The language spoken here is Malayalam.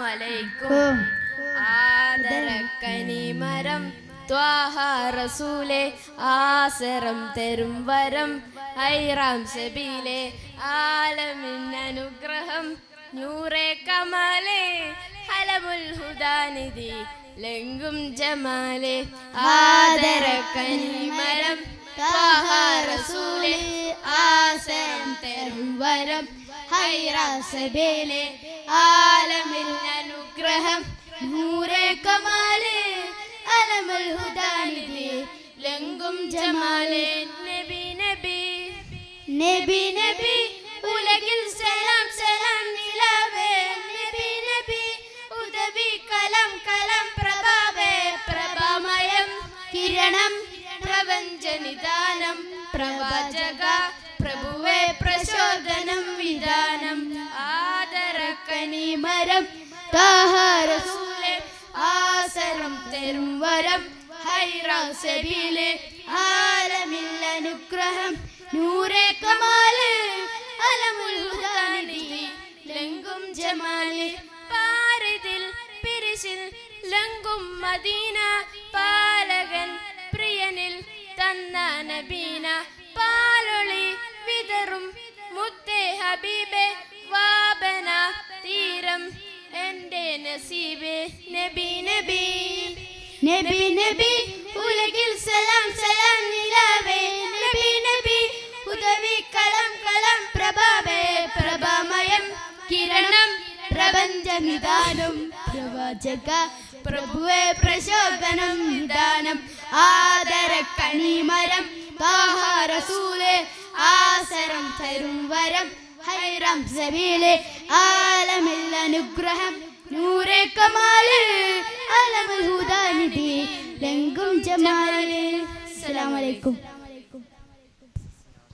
അലൈക്കും. ആദരക്കനിമരം ത്വാഹ റസൂലേ, ആസരം തരും വരം ഹൈറാം സബീലേ, ആലമിൻ അനുഗ്രഹം നൂറേ കമാലേ, ഹലമുൽ ഹുദാനിധി ലംഘും ജമാലേ. ആദരക്കനിമരം ത്വാഹ റസൂലേ, ആസരം തരും വരം ഹൈറാം സബീലേ, ആലമിൻ അനുഗ്രഹം നൂറേ കമാലേ, അലമുൽ ഹുദാനിധി ലംഘും ജമാലേ. നബി നബി നബി നബി ഉലകിൽ സലാം സലാം നിലാവേ, നബി നബി ഉദവി കലം കലം പ്രഭാവേ, പ്രഭാമയം കിരണം പ്രപഞ്ചനിദാനം, പ്രവാചക പ്രഭുവേ പ്രചോദനം വിധാനം. ആദരക്കനിമരം ത്വാഹ റസൂലേ, ആസരം തരും വരം ഹൈറാം സബീലേ, ആലമിൽ അനുഗ്രഹം നൂറേ കമാലേ, അലമുൽ ഹുദാനിധി ലംഘും ജമാലേ. പാരിതിൽ പിരിശിൽ ലംഘും മദീന, പാലകൻ പ്രിയനിൽ തന്ന നബീന, പാലൊളി വിതറും മുത്തേ ഹബീബേ, വാബന തീരം എന്റെ നസീബേ. നബി നബി നബി നബി ഉലകിൽ സലാം സലാം നിലാവേ, നബി നബി ഉദവി കലം കലം പ്രഭാവേ, പ്രഭാമയം കിരണം പ്രപഞ്ചനിദാനം, പ്രവാചക പ്രഭുവേ പ്രചോദനം വിധാനം. ആദരക്കനിമരം ത്വാഹ റസൂലേ, ആസരം തരും വരം ഹൈറാം സബീലേ, ആലമിൽ അനുഗ്രഹം നൂറേ കമാലേ, അലമുൽ ഹുദാനിധി ലംഘും ജമാലേ. അസ്സലാമു അലൈക്കും.